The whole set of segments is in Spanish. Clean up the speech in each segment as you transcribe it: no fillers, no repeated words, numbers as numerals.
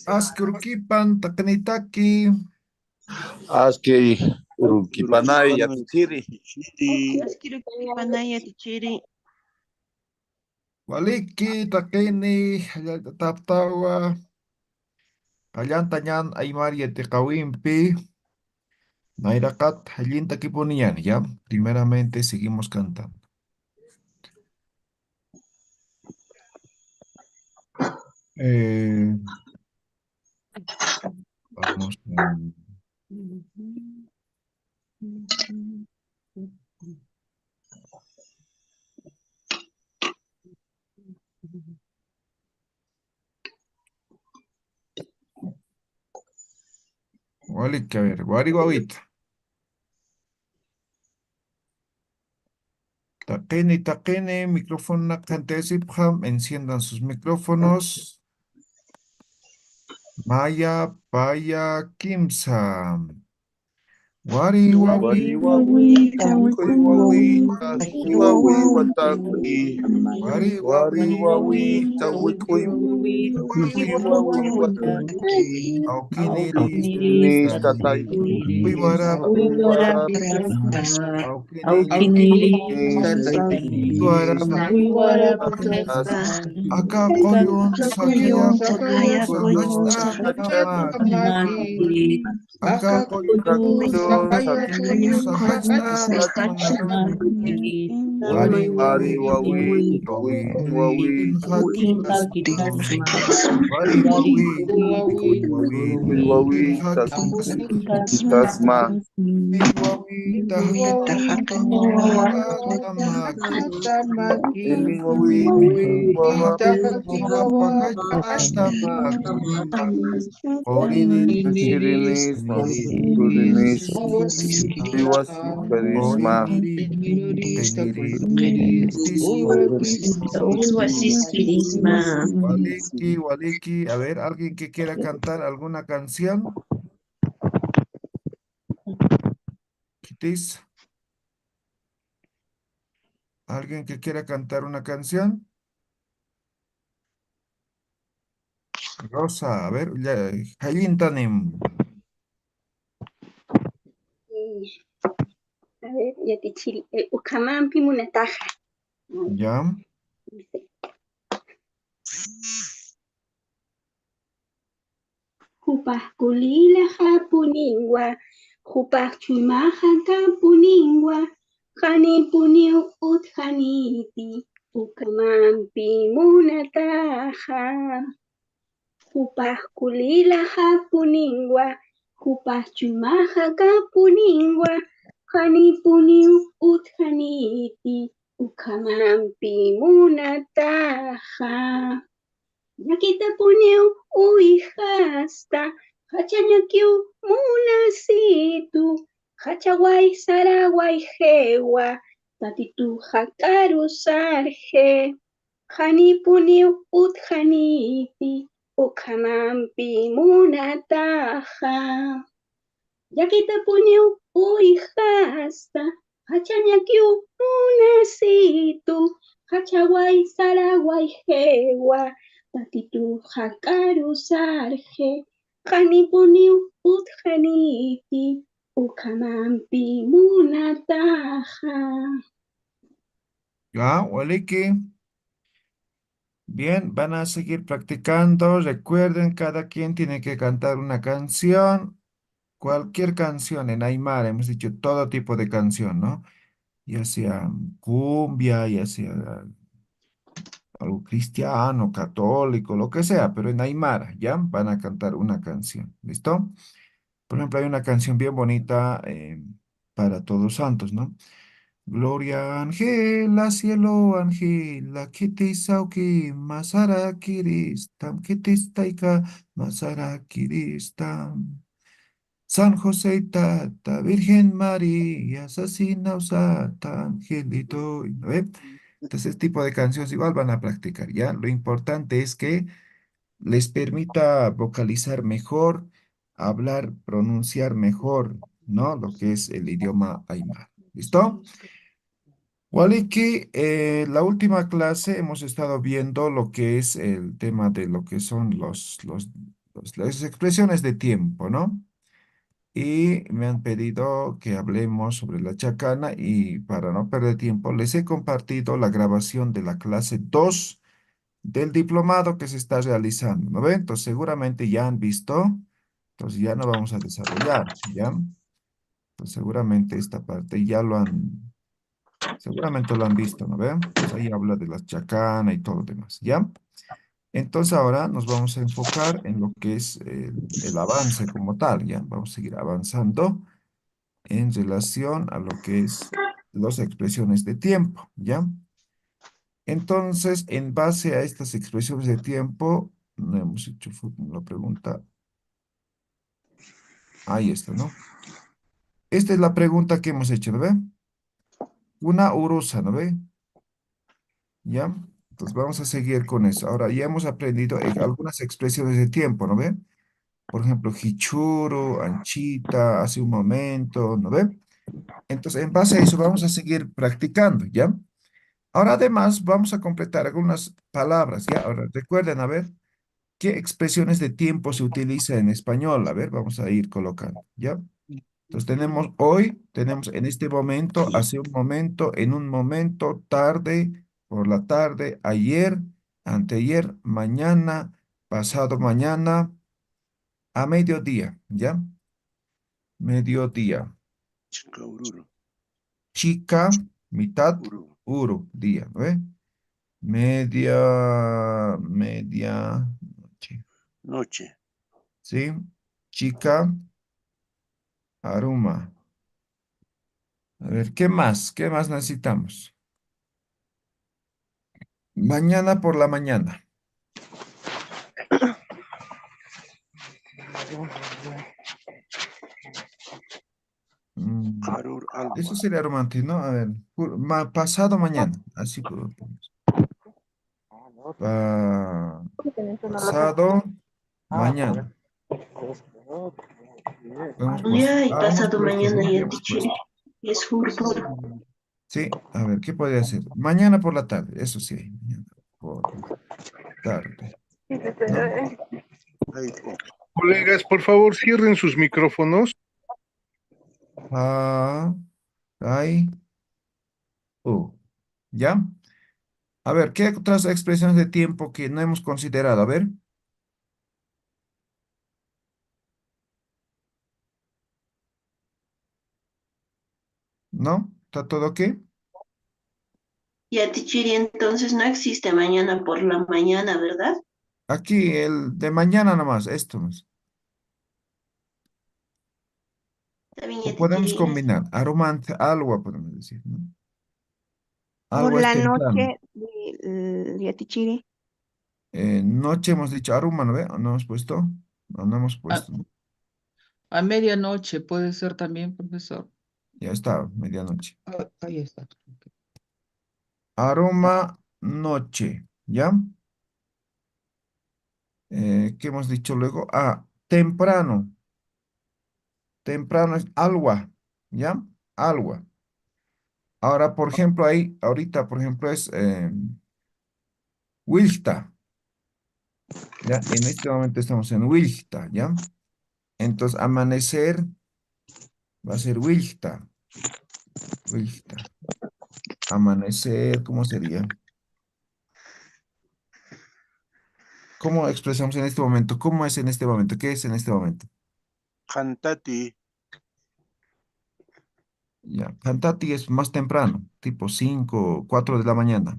Askurukipan takanitaki. Askey rukipanay yatichiri. Askiro kipanaya tichiri. Waliki takini taptawa. Allantañan aymari yatikawimpi. Nairakat allinta kipuniyan, ¿ya? Primeramente seguimos cantando. Eh, vamos a... Waliki, a ver, guawita. Takini, micrófono cantesipjam, enciendan sus micrófonos. Maya, Paya, Kimsa. Wari, wawi, Takuy wawi, takuy wawi, watakui. wari, Wari wawi, takuy wawi, wawi, watakui. aukiniris, Aukinis tatay. uy, warap, Warap, aukiniris, warap, tas, aka koyun, sakaya koyun, hachata, sahachta, aka koyun, kakuyon, sahachta, wari, wari wawi, wawi, wawi, wawi, wari, wawi, wawi, kuy wawi, tasma. wawi, tahamaki, Ini wawi, wawa, Shirinis, Turinis, Iwasi, Karisma, Waliki, a ver, alguien que quiera cantar alguna canción. Kitis. ¿Alguien que quiera cantar una canción? Rosa, a ver, Jailin Tanim. A ver, ya te chiri. Ukamampi munataja. Ya. Hupah kulila hapuningwa. Hupah chumaha kapuningwa. Hani puniu uthaniti. Ukamampi munataja. Hupah kulila hapuningwa. Hupah chumaha kapuningwa. Hani puniu uthaniti. Ukamampi munataja. Yakita puniu uihasta. Hachañakiu munasitu. Hachawai sarawai hewa. Tatitu hakaru sarje. Hani puniu uthaniti. Ukamampi munataja. Yakita puniu uihasta. Hachañakiu munasitu. Hachawai sarawai hewa. Tatitu hakaru sarje. Hani puniu uthaniti. Ukamampi munataja. Ya, Waliki. Bien, van a seguir practicando. Recuerden, cada quien tiene que cantar una canción. Cualquier canción en Aymara, hemos dicho todo tipo de canción, ¿no? Ya sea cumbia, ya sea algo cristiano, católico, lo que sea, pero en Aymara, ¿ya? Van a cantar una canción, ¿listo? Por ejemplo, hay una canción bien bonita para Todos Santos, ¿no? Gloria Angela, cielo Angela, kitisauki, masara kiristam, kitistaika, masara kiristam. San José y Tata, Virgen María, asesina usata, angelito. ¿Ve? Entonces, este tipo de canciones igual van a practicar, ¿ya? Lo importante es que les permita vocalizar mejor, hablar, pronunciar mejor, ¿no? Lo que es el idioma aymara. ¿Listo? Waliki, la última clase hemos estado viendo lo que es el tema de lo que son las expresiones de tiempo, ¿no? Y me han pedido que hablemos sobre la chacana y para no perder tiempo, les he compartido la grabación de la clase 2 del diplomado que se está realizando, ¿no ven? Entonces seguramente ya han visto, entonces ya no vamos a desarrollar, ¿ya? Entonces seguramente esta parte ya seguramente lo han visto, ¿no ven? Entonces ahí habla de la chacana y todo lo demás, ¿ya? Entonces ahora nos vamos a enfocar en lo que es el avance como tal, ¿ya? Vamos a seguir avanzando en relación a lo que es las expresiones de tiempo, ¿ya? Entonces, en base a estas expresiones de tiempo, no hemos hecho la pregunta, ahí está, ¿no? Esta es la pregunta que hemos hecho, ¿no ve? Una urusa, ¿no ve? ¿Ya? Entonces vamos a seguir con eso. Ahora ya hemos aprendido algunas expresiones de tiempo, ¿no ve? Por ejemplo, hichuru, anchita, hace un momento, ¿no ve? Entonces, en base a eso vamos a seguir practicando, ¿ya? Ahora además vamos a completar algunas palabras, ¿ya? Ahora recuerden, a ver, ¿qué expresiones de tiempo se utiliza en español? A ver, vamos a ir colocando, ¿ya? Entonces tenemos hoy, tenemos en este momento, hace un momento, en un momento, tarde, por la tarde, ayer, anteayer, mañana, pasado mañana, a mediodía, ¿ya? Mediodía. Chicaururu. Chica, mitad, Uru. día, ¿no ve? Media noche, Noche. ¿sí? Chica, aruma. A ver, ¿qué más? ¿Qué más necesitamos? Mañana por la mañana. Mm, Karur Eso alba. sería romántico, ¿no? A ver, pasado mañana. Así ponemos. Pasado mañana. Hemos puesto. Uy, Hemos pasado puesto, mañana ¿no? Ya ya te hemos chile. puesto. Es futuro. Sí, a ver, ¿qué podría ser? Mañana por la tarde, eso sí, mañana por la tarde, ¿no? Ahí está. Colegas, por favor, cierren sus micrófonos. Ah, ay, ¿ya? A ver, ¿qué otras expresiones de tiempo que no hemos considerado? A ver, ¿no? ¿Está todo ok? Ya te chile, entonces no existe mañana por la mañana, ¿verdad? Aquí, el de mañana nomás, esto. También O ya te podemos chile. combinar, aromante, algo podemos decir, ¿no? Por Algo es la temprano. noche de Yatichiri. Noche hemos dicho aroma, ¿no ve? ¿No hemos puesto? No, no hemos A, puesto, ¿no? a medianoche puede ser también, profesor. Ya está, medianoche. Ah, ahí está. Ok. Aroma, noche, ¿ya? ¿Qué hemos dicho luego? Ah, temprano. Temprano es alwa, ¿ya? Alwa. Ahora, por ejemplo, ahí, ahorita, por ejemplo, es Wilta, ¿ya? En este momento estamos en Wilta, ¿ya? Entonces, amanecer va a ser Wilta, Wilta. Amanecer, ¿cómo sería? ¿Cómo expresamos en este momento? ¿Cómo es en este momento? ¿Qué es en este momento? Cantati. Ya, Cantati es más temprano, tipo 5, 4 de la mañana.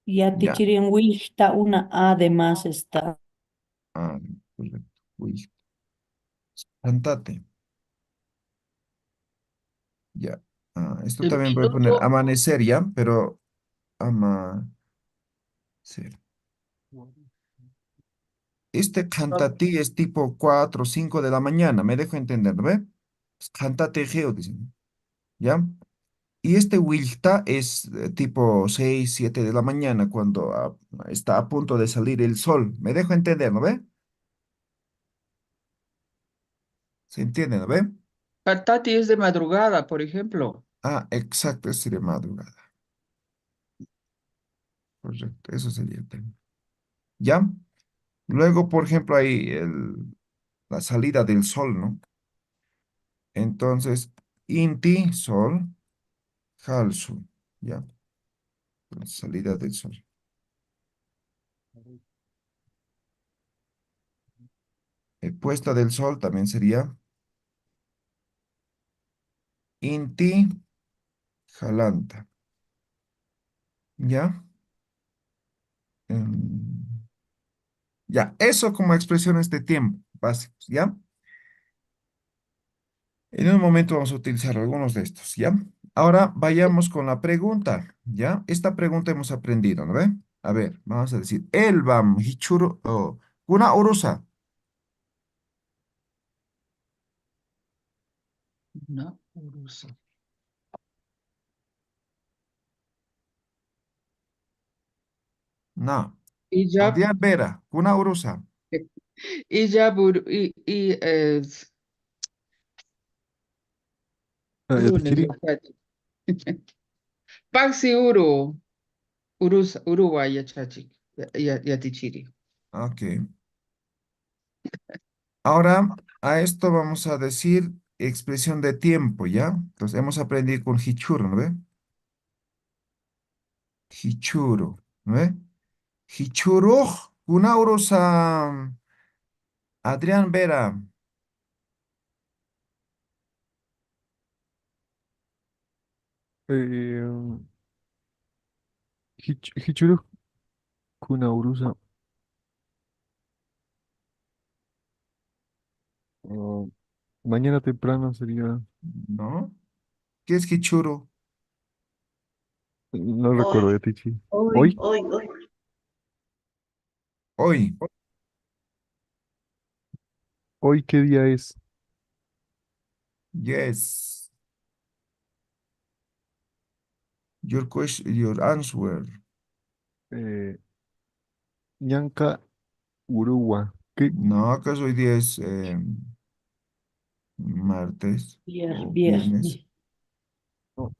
Ya Ya, teacher, en está una A de más está. ah, correcto. Cantate. Ya. Esto El también voy a poner minuto, amanecer, ¿ya? Pero amanecer. Este cantatí es tipo 4 o 5 de la mañana, me dejo entender, ¿no ve? Cantate geo, dicen, ¿ya? Y este wilta es tipo 6 7 de la mañana cuando está a punto de salir el sol. Me dejo entender, ¿no ve? ¿Se entiende, no ve? Cantati es de madrugada, por ejemplo. Ah, exacto, eso sería madrugada. Correcto, eso sería el tema. ¿Ya? Luego, por ejemplo, hay la salida del sol, ¿no? Entonces, inti, sol, halsu, ¿ya? La salida del sol. Puesta del sol también sería inti, jalanta, ¿ya? Em, ya, eso como expresiones de tiempo básicos, ¿ya? En un momento vamos a utilizar algunos de estos, ¿ya? Ahora vayamos con la pregunta, ¿ya? Esta pregunta hemos aprendido, ¿no ve? A ver, vamos a decir, elbam, hichuru, o kuna urusa. No, urusa. No. Y ya, Adrián Vera, kuna urusa. y ya, lunes, Yatichiri. yachachi. Paxi uru, urusa, uruwa, yachachi, yatichiri. Ok. Ahora a esto vamos a decir expresión de tiempo, ¿ya? Entonces hemos aprendido con hichuru, ¿no ve? Hichuru, ¿no ve? Hichuru, kuna urusa. Adrián Vera. Eh, Hichuru Kuna Urusa. Ah, mañana temprano sería. ¿No? ¿Qué es Hichuro? No Hoy, recuerdo, Yatichi. Hoy, ¿Hoy? hoy. Hoy. ¿Hoy qué día es? Yes. Your question, your answer. Eh, Ñanca Uruwa. ¿Qué? No, acaso hoy día es martes o viernes. viernes. No,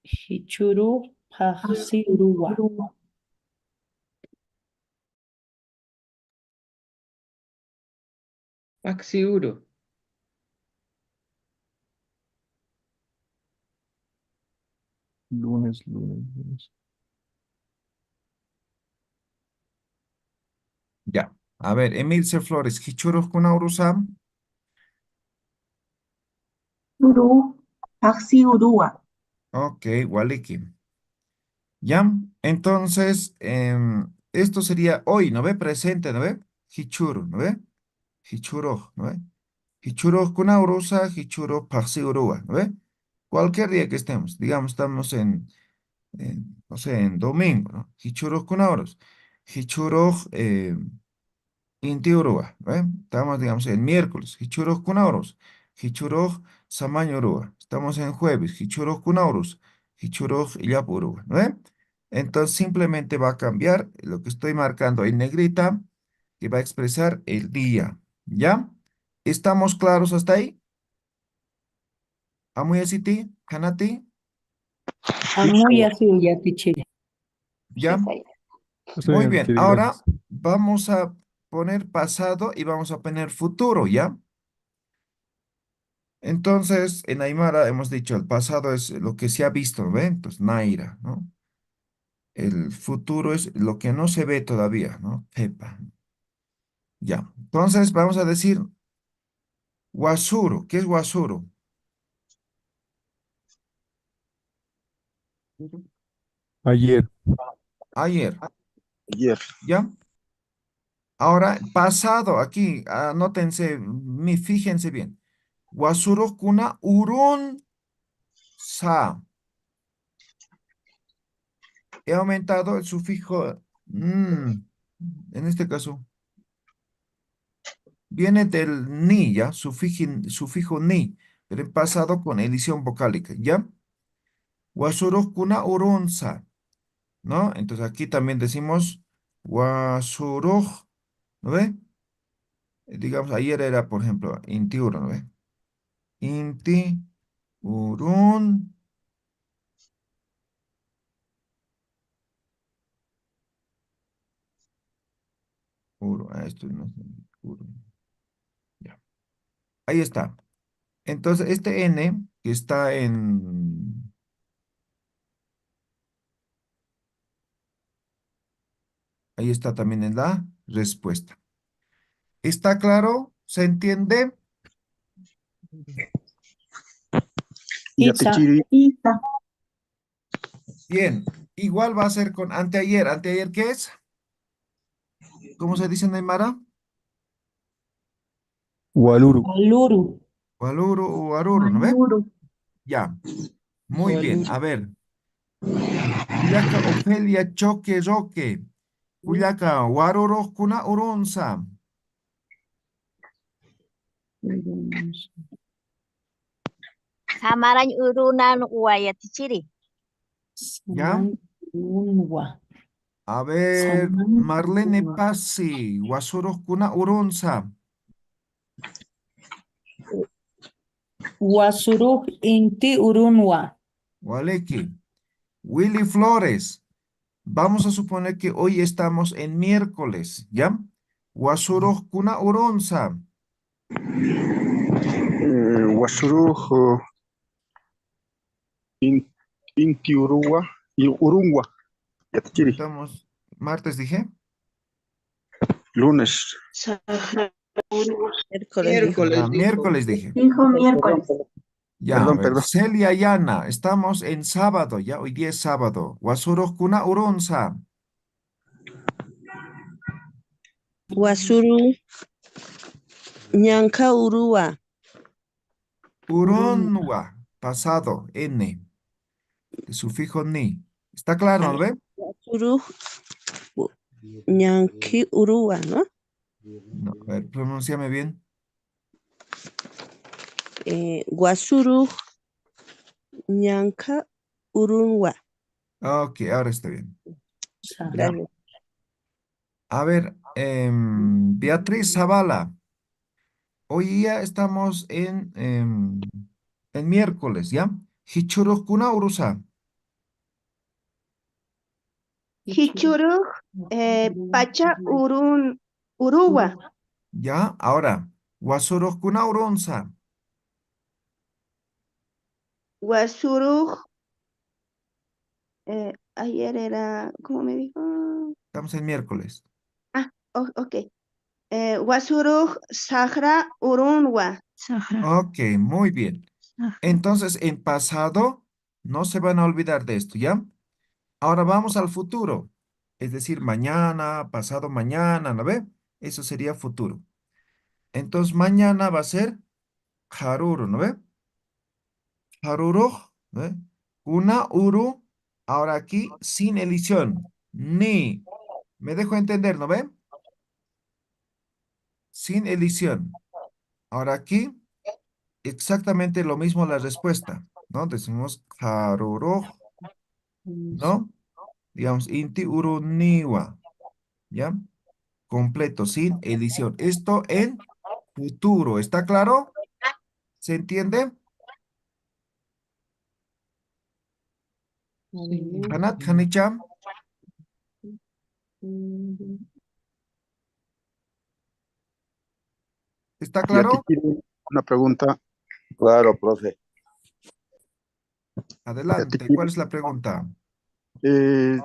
Hichuru, Pajsi, Uruwa. Paxi uru. lunes. Ya. A ver, Emilce Flores, Hichuro Kunaurusam. Uru, Paxi Urua. Ok, Waliki. Ya. Entonces, esto sería hoy, ¿no ve? Presente, ¿no ve? Hichuro, ¿no ve? Hichuro, ¿no ve? Hichuro Kunaurusa, Hichuro Paxi Urua, ¿no ve? Cualquier día que estemos, digamos, estamos no sé, en domingo, ¿no? Hichuro Kunauros. Hichuro Inti Urua, ¿ve? Estamos, digamos, en miércoles. Hichuro Kunauros. Hichuro Samaño Urua. Estamos en jueves. Hichuro Kunauros. Hichuro Illap Urua, ¿no ve? Entonces simplemente va a cambiar lo que estoy marcando en negrita, que va a expresar el día, ¿ya? ¿Estamos claros hasta ahí? ¿Amuyasiti? ¿Hanati? Amuy así, Yatichi. ¿Ya? Está Muy bien, bien. Yatichiri, Ahora gracias. vamos a poner pasado y vamos a poner futuro, ¿ya? Entonces, en Aymara hemos dicho, el pasado es lo que se ha visto, ¿ven? Entonces, Naira, ¿no? El futuro es lo que no se ve todavía, ¿no? Pepa. Ya. Entonces, vamos a decir Wasuro. ¿Qué es Wasuro? Ayer. Ayer, Ayer. ¿ya? Ahora, pasado, aquí, anótense, fíjense bien. Wasuro kuna urun sa. He aumentado el sufijo en este caso, viene del ni, ¿ya? Sufijo ni, pero en pasado con edición vocálica, ¿ya? Wasuruk kuna urunsa, ¿no? Entonces aquí también decimos wasuruk, ¿no ve? digamos, ayer era, por ejemplo, inti uru, ¿no ve? Inti urun uru. Esto no es uru. Ya. Ahí está. Entonces, este N que está ahí está también en la respuesta. ¿Está claro? ¿Se entiende? Isa, Yatichiri, Isa. Bien. Igual va a ser con anteayer. ¿Anteayer qué es? ¿Cómo se dice en Aymara? Waluru. Waluru. Waluru o waruru, ¿no ve? Manuru. Ya. Muy bien. Waluru. A ver. Juliaca Ofelia Choque Roque. Juliaca Waruru Kuna Urunza. Samarañ urunan Guayatichiri. ¿Ya? Saman Unwa. A ver. Saman Marlene Unwa. Pasi. Wasurus Kuna Urunza. Wasuruj inti urunwa. Waleki. Willy Flores. Vamos a suponer que hoy estamos en miércoles, ¿ya? Wasurus Kuna Urunza. Wasuruj, Inti Urua y Urungua. Yatichiri, Estamos martes, dije. lunes. Sahra Urus. Miércoles Ya, dijo. miércoles dije. Dijo miércoles. Ya, a ver. Perdón. Celia Yana, estamos en sábado, ya, hoy día es sábado. Wasurus Kuna Urunza. Wasuru Ñanka Urua. Urunwa, pasado, N, el sufijo ni. ¿Está claro, no ve? Wasuru Ñanki Urua, ¿no? No, a ver, pronúnciame bien. Wasuru Ñanka Urunwa. Ok, ahora está bien. Ya. Gracias. A ver, Beatriz Zavala. Hoy día estamos en miércoles, ¿ya? Hichuruk kuna urusa. Hichuru Pacha Uruwa. ¿Ya? Ahora, Wasuruk kuna urunsa. Wasuru. Ayer era, ¿cómo me dijo? Estamos en miércoles. Ok. Wasuru Sahra Urunwa. Ok, muy bien. Entonces, en pasado, no se van a olvidar de esto, ¿ya? Ahora vamos al futuro. Es decir, mañana, pasado mañana, ¿no ve? Eso sería futuro. Entonces, mañana va a ser haruru, ¿no ve? Haruru, ¿no ve? Una uru. Ahora aquí, sin elisión. Ni. ¿Me dejo entender, no ve? Sin elisión. Ahora aquí, exactamente lo mismo la respuesta, ¿no? Decimos haruru, ¿no? Digamos, inti uru niwa, ¿ya? Completo, sin edición. Esto en futuro, ¿está claro? ¿Se entiende? Hanat, Hanicham, ¿está claro? Yatichiri, una pregunta. Claro, profe. Adelante, ¿cuál es la pregunta? Eh,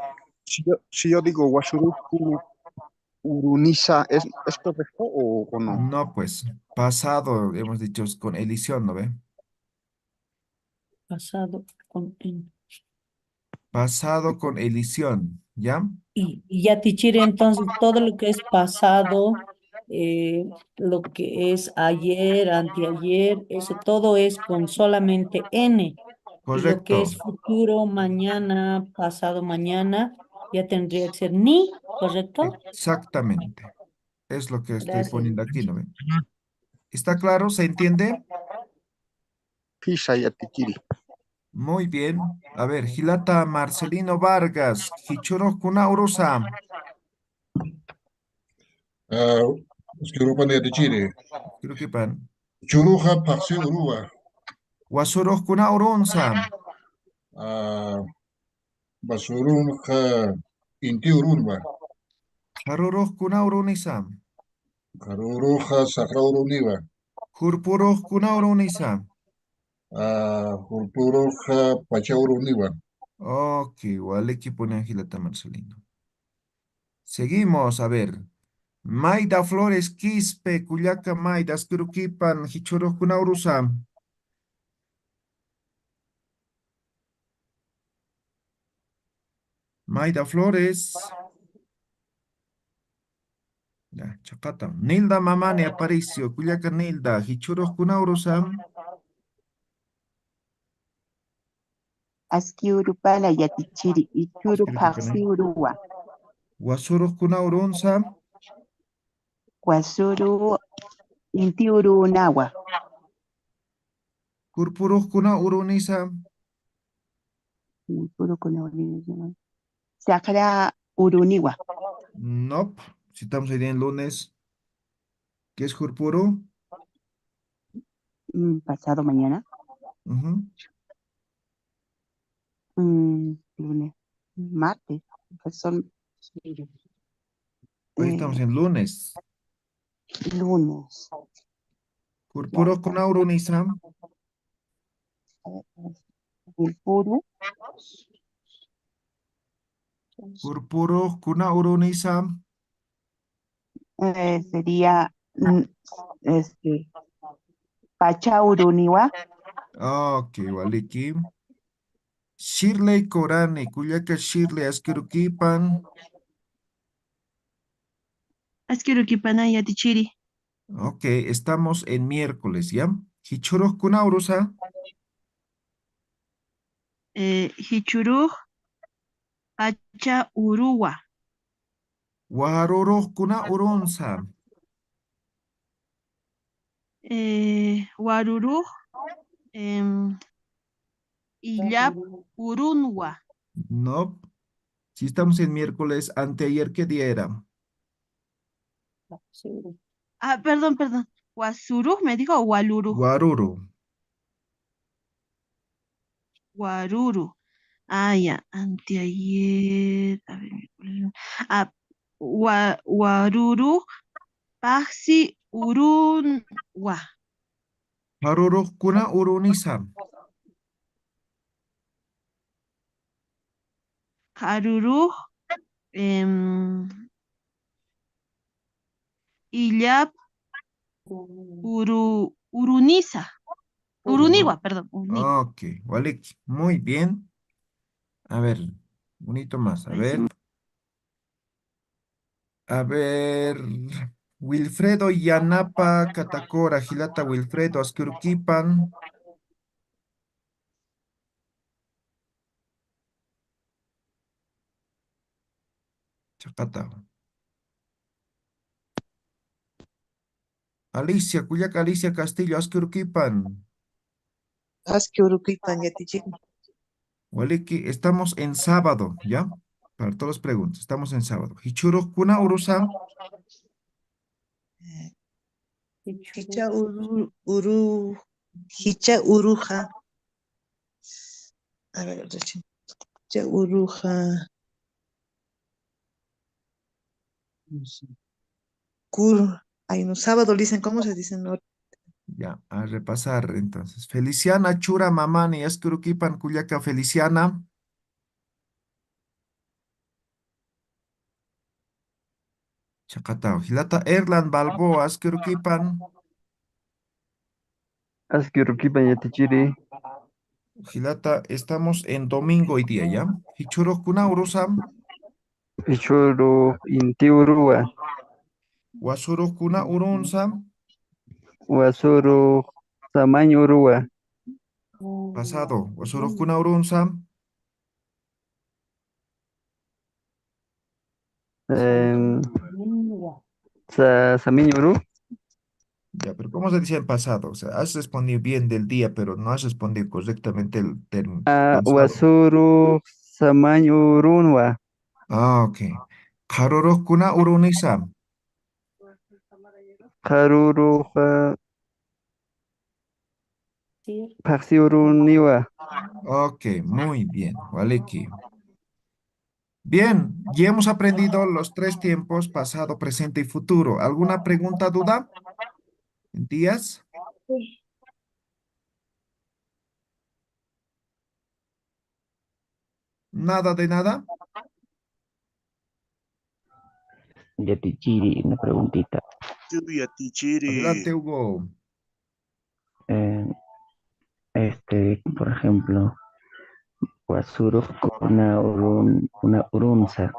si yo digo Wasuruj Urunisa, ¿es correcto o no? No, pues, pasado, hemos dicho, es con edición, ¿no ve? Pasado con en. Pasado con edición, ¿ya? Y Yatichiri, entonces, todo lo que es pasado, lo que es ayer, anteayer, eso todo es con solamente N. Y lo que es Correcto, futuro, mañana, pasado mañana, ya tendría que ser ni, ¿correcto? exactamente. Es lo que estoy Gracias. poniendo aquí, ¿no ve? ¿Está claro? ¿Se entiende? Pisa Yatichiri. Muy bien. A ver, Gilata Marcelino Vargas, Hichuro Kuna Urusa. Oscurupan yatichiri. Oscurukipan. Churuja paksi urua. Wasurujkuna urunsa. Basurunja inti urunwa. Karurujkuna urunisa. Karuruja sakra uruniwa. Hurpurujkuna urunisa. Hurpuruja pacha uruniwa. Ok, waliki pone Angilata Marcelino. Seguimos, a ver. Maida Flores Quispe, Cuyaca Maida, Ascuruquipan, Hichurujkuna urusa. Maida Flores. Ya, Chacata. Nilda Mamani Aparicio, Cuyaca Nilda, Hichurujkuna urusa. Askiurupala yatichiri. Ichuru paksi urua. Wasurujkuna urunsa. Kwasuru inti urunawa. Hurpurujkuna urunisa. Sakra uruniwa. Nope. Si estamos hoy día en lunes. ¿Qué es Hurpuru? Pasado mañana. Ujú. Lunes. Martes. Pues son Hoy estamos en lunes. lunes. Hurpurujkuna urunisa. Purpuru. Hurpurujkuna urunisa. Sería Pacha uruniwa. Ok, waliki. Shirley Corani, Cuyaca Shirley Asquiruquipan. Asquiruquipana yatichiri. Ok, estamos en miércoles, ¿ya? Hichurujkuna urusa. Hichuruj pacha urua. Warurujkuna urunsa. Waruruj illap urunwa. No. Si estamos en miércoles, anteayer, ¿qué día era? Perdón. Wasuruj me dijo Waluruj. Waruru. Waruru. Ya, anteayer. A ver, miércoles. Waruru paxi urunwa. Harurujkuna urunisa. Haruruj illap urunisa. Uruniwa, perdón. Ok, waliki. Muy bien. A ver, bonito más. A ver. A ver. Wilfredo Yanapa Catacora, Gilata Wilfredo Asquiruquipan. Chacata. Alicia, Cuyaca Alicia Castillo, Asquiruquipan. Asquiuruquipan yatichiri. Waliki, estamos en sábado, ¿ya? Para todas las preguntas, estamos en sábado. Hichurujkuna urusa. Hicha hicha uruja. A ver, hicha uruja. Hay un sábado, dicen, ¿cómo se dice? No. Ya, a repasar entonces. Feliciana Chura Mamani, Asquiruquipan, Cuyaca Feliciana. Chacatao. Gilata Erlan Balboa, Asquiruquipan. Asquiruquipan yatichiri. Gilata, estamos en domingo hoy día, ¿ya? Hichurujkuna urusa. Pichuru inti urua. Wasurujkuna urunsa. Wasuru samañ urua. Pasado. Wasurujkuna urunsa. Samiñ uru. Ya, pero ¿cómo se dice en pasado? O sea, has respondido bien del día, pero no has respondido correctamente el término. Pasado. Wasuru samañ urunwa. Ok. Karurujkuna urunisa. Karuruqa Sí. paksi uruniwa. Ok, muy bien. Waliki. Bien, ya hemos aprendido los tres tiempos, pasado, presente y futuro. ¿Alguna pregunta, duda? ¿Díaz? ¿Nada de nada? Yatichiri, una preguntita. Adelante, Hugo. Eh, por ejemplo, Wasuru una urunza.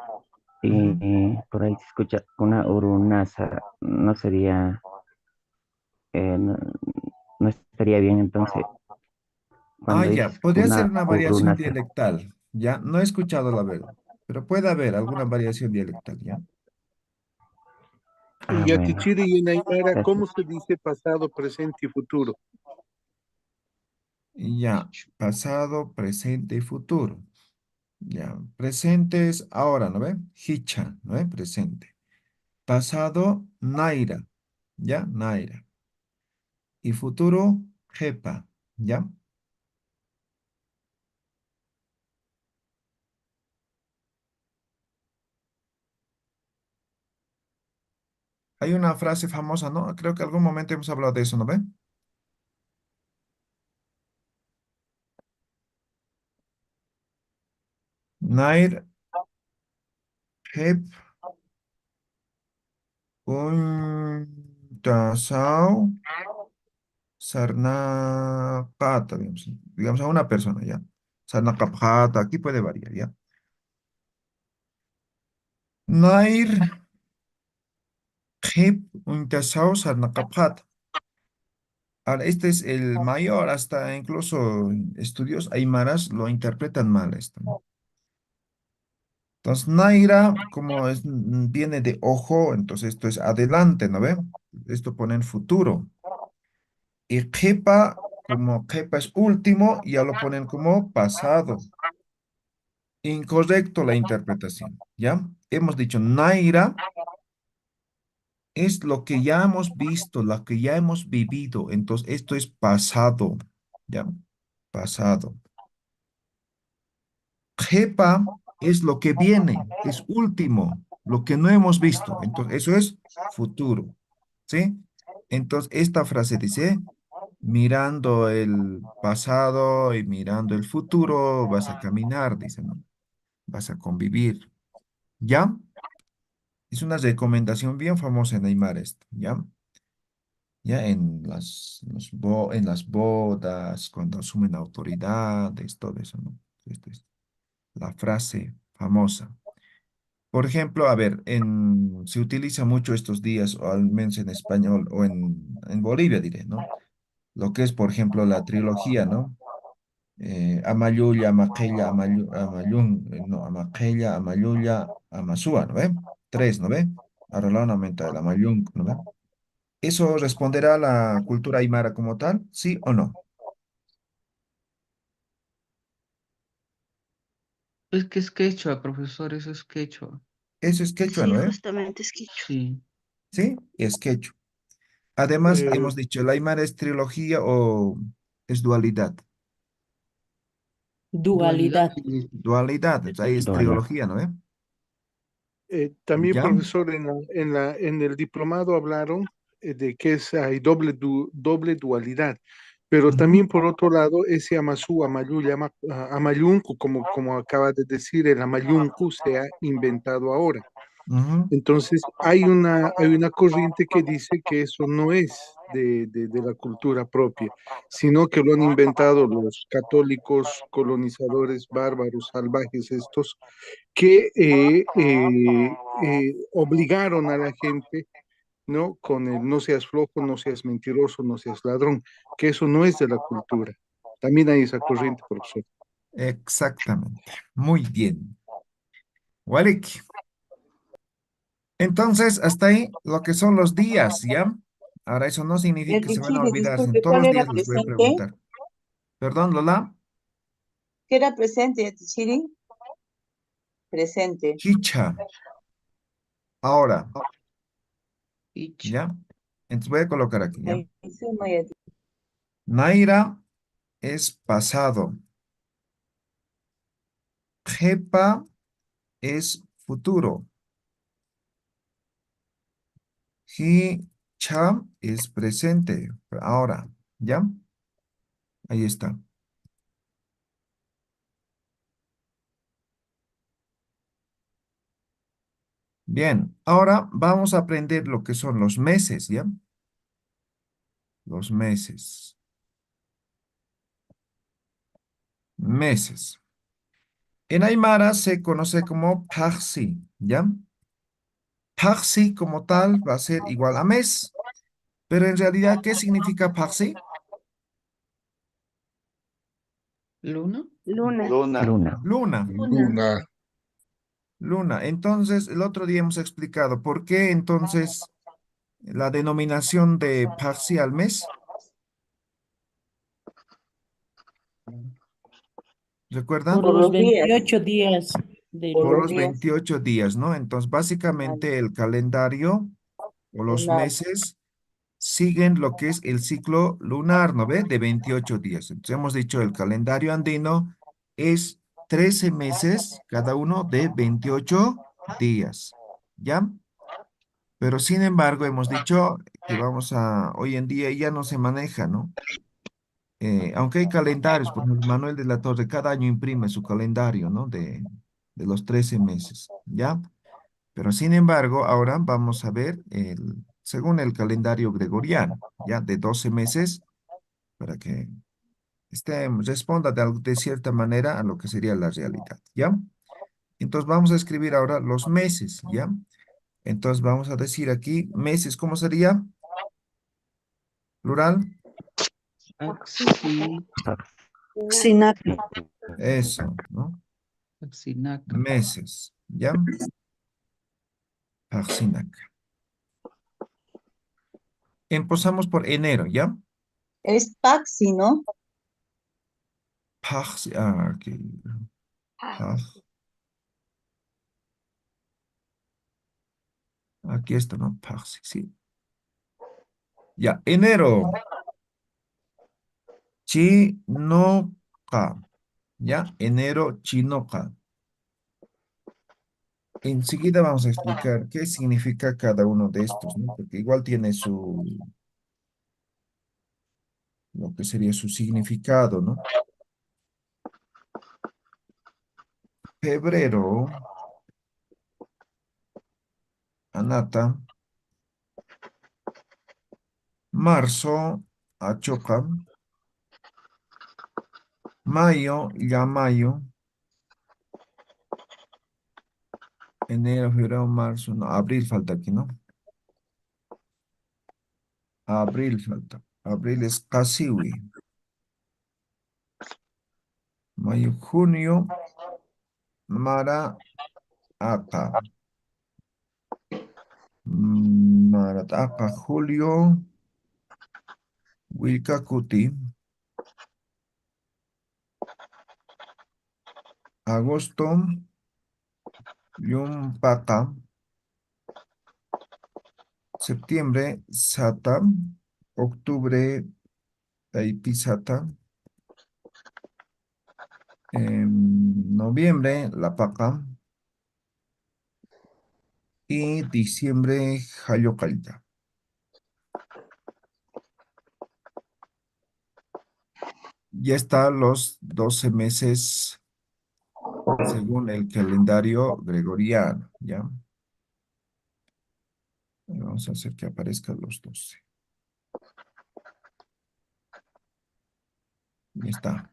Y Ujú. por ahí se escucha una urunaza. No sería, no, no estaría bien entonces Ah, cuando ya, dices podría ser una una variación urunaza. dialectal, ¿ya? No he escuchado la verdad, pero puede haber alguna variación dialectal, ¿ya? Ah, bueno, Yatichiri y en Aymara, gracias. ¿cómo se dice pasado, presente y futuro? Ya, pasado, presente y futuro. Ya, presente es ahora, ¿no ve? Hicha, ¿no ve? Presente. Pasado, Naira, ¿ya? Naira. Y futuro, Jepa, ¿ya? Hay una frase famosa, ¿no? Creo que algún momento hemos hablado de eso, ¿no ve? Nair, Jep, un tasao, sarnapata, digamos a una persona, ¿ya? Sarnapata, aquí puede variar, ¿ya? Nair, Jep, un tasao, sarnapata. Ahora, este es el mayor, hasta incluso estudios aymaras lo interpretan mal esto, ¿no? Entonces, Naira, como es, viene de ojo, entonces esto es adelante, ¿no ve? Esto pone en futuro. Y Kepa, como Kepa es último, ya lo ponen como pasado. Incorrecto la interpretación, ¿ya? Hemos dicho Naira es lo que ya hemos visto, lo que ya hemos vivido. Entonces, esto es pasado, ¿ya? Pasado. Jepa es lo que viene, es último, lo que no hemos visto. Entonces, eso es futuro, ¿sí? Entonces, esta frase dice, mirando el pasado y mirando el futuro, vas a caminar, dice, ¿no? Vas a convivir, ¿ya? Es una recomendación bien famosa en Aymara esto, ¿ya? Ya en las bodas, cuando asumen autoridades, todo eso, ¿no? Esto es la frase famosa. Por ejemplo, a ver, se utiliza mucho estos días, o al menos en español, o en Bolivia, diré, ¿no? Lo que es, por ejemplo, la trilogía, ¿no? Amayuya, Amaquella, Amayun, no, Amaquella, Amayuya, Amasúa, ¿no ve? Tres, ¿no ve? Ahora la aumenta el Amayun, ¿no ve? ¿Eso responderá a la cultura aymara como tal? ¿Sí o no? Es que es quechua, profesor, eso es quechua. Eso es quechua, Sí, ¿no ve? justamente es quechua. Sí. Sí, es quechua. Además, Eh, hemos dicho, ¿el aymara es trilogía o es dualidad? Dualidad. Dualidad. Dualidad, entonces ahí es Dualidad. trilogía, ¿no ve? también, ¿Ya? profesor, en el diplomado hablaron de que hay doble dualidad, pero Ujú, también por otro lado, ese Amasú, Amayuncu, como acaba de decir, el Amayuncu se ha inventado ahora. ujú. Entonces, hay una corriente que dice que eso no es de la cultura propia, sino que lo han inventado los católicos colonizadores bárbaros, salvajes estos, que obligaron a la gente, ¿no? Con el no seas flojo, no seas mentiroso, no seas ladrón, que eso no es de la cultura. También hay esa corriente, profesor. Exactamente. Muy bien. Walik. Entonces, hasta ahí lo que son los días, ¿ya? Ahora, eso no significa que se van a Chile, olvidar, sino disculpe, todos ¿cuál los era días les voy a presente? preguntar. Perdón, Lola. ¿Qué era presente, Chile? Presente. Hicha. Ahora, Ich. ¿ya? Entonces voy a colocar aquí, ¿ya? Ahí suma ya. Naira es pasado. Jepa es futuro. Hicham es presente. Ahora, ¿ya? Ahí está. Bien, ahora vamos a aprender lo que son los meses, ¿ya? Los meses. Meses. En Aymara se conoce como Paxi, ¿ya? Paxi como tal va a ser igual a mes. Pero en realidad, ¿qué significa Paxi? ¿Luna? Luna. Luna. Luna. Luna. Luna. Entonces, el otro día hemos explicado por qué entonces la denominación de Paxi al mes. Por ¿Recuerdan? Por los los días. 28 días del Por Por los los mes. días. 28 días, ¿no? Entonces, básicamente el calendario o los Lunar. meses siguen lo que es el ciclo lunar, ¿no ve? De 28 días. Entonces, hemos dicho el calendario andino es 13 meses, cada uno de 28 días, ¿ya? Pero sin embargo, hemos dicho que hoy en día ya no se maneja, ¿no? Aunque hay calendarios, por ejemplo, Manuel de la Torre cada año imprime su calendario, ¿no? De los 13 meses, ¿ya? Pero sin embargo, ahora vamos a ver según el calendario gregoriano, ¿ya? De 12 meses, para que responda de cierta manera a lo que sería la realidad, ¿ya? Entonces vamos a escribir ahora los meses, ¿ya? Entonces vamos a decir aquí meses, ¿cómo sería? Plural. Axi, Xinaca. Eso, ¿no? Axinaca. Meses, ¿ya? Paxinaca. Empezamos por enero, ¿ya? Es Paxi, ¿no? Aquí. Pax- Aquí está, ¿no? Paxi, sí. Ya, enero. Chinoca. ¿Ya? Enero, chinoca. Enseguida vamos a explicar qué significa cada uno de estos, ¿no? Porque igual tiene lo que sería su significado, ¿no? Febrero, anata. Marzo, achoca. Mayo, llamayo. Enero, febrero, marzo, no, abril falta aquí, ¿no? Abril falta. Abril es casiwi. Mayo, junio, mara, aka. Marataka, julio, wilcacuti. Agosto, yumpata. Septiembre, sata. Octubre, taipisata. Noviembre, la paca. Y diciembre, Jayocalta. Ya están los 12 meses según el calendario gregoriano, ¿ya? Vamos a hacer que aparezcan los 12. Ya está.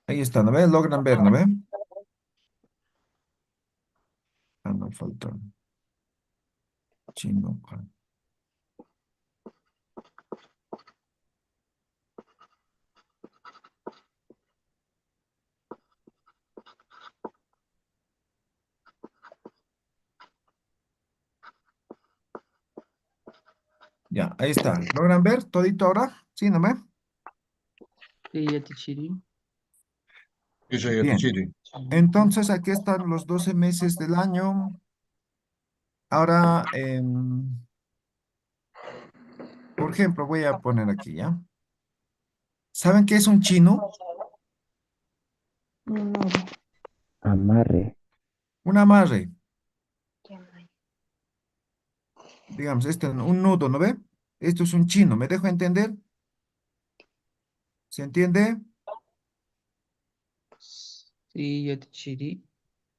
Ahí está, ¿no ven? Logran ver, ¿no ven? Ah, no, falta. Chino. Ya, ahí está. ¿Logran ver todito ahora? ¿Sí, no ven? Sí, ya te chiri. Esa ya te Bien, chiri. entonces aquí están los 12 meses del año. Ahora, por ejemplo, voy a poner aquí, ¿ya? ¿Saben qué es un chino? Amarre. Un amarre. Digamos, este es un nudo, ¿no ve? Esto es un chino, ¿me dejo entender? ¿Se entiende? Sí, Yatichiri.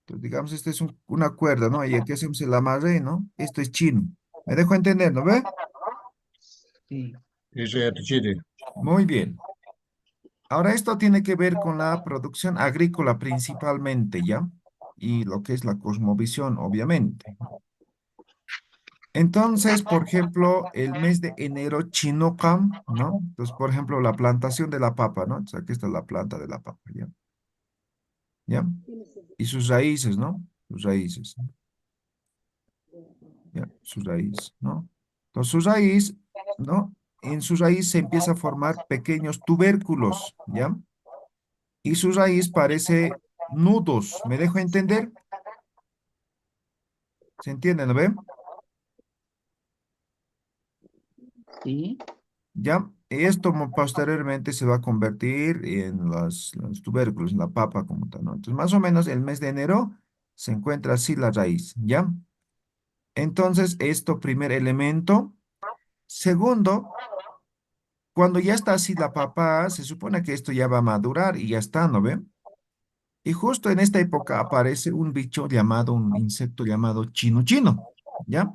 Entonces, digamos, este es una cuerda, ¿no? Y aquí hacemos el amarre, ¿no? Esto es chino. ¿Me dejo entender, no ve? Sí. Esa ya te chiri. Muy bien. Ahora esto tiene que ver con la producción agrícola principalmente, ¿ya? Y lo que es la cosmovisión, obviamente. Entonces, por ejemplo, el mes de enero, Chinocam, ¿no? Entonces, por ejemplo, la plantación de la papa, ¿no? Entonces, aquí está la planta de la papa, ¿ya? ¿Ya? Y sus raíces, ¿no? Sus raíces, ¿ya? Sus raíces, ¿no? Entonces, su raíz, ¿no? En su raíz se empieza a formar pequeños tubérculos, ¿ya? Y su raíz parece nudos, ¿me dejo entender? ¿Se entiende, no ve? Sí. ¿Ya? Esto posteriormente se va a convertir en los tubérculos, en la papa como tal, ¿no? Entonces, más o menos el mes de enero se encuentra así la raíz, ¿ya? Entonces, esto primer elemento. Segundo, cuando ya está así la papa, se supone que esto ya va a madurar y ya está, ¿no ve? Y justo en esta época aparece un bicho llamado, un insecto llamado chino chino, ¿ya?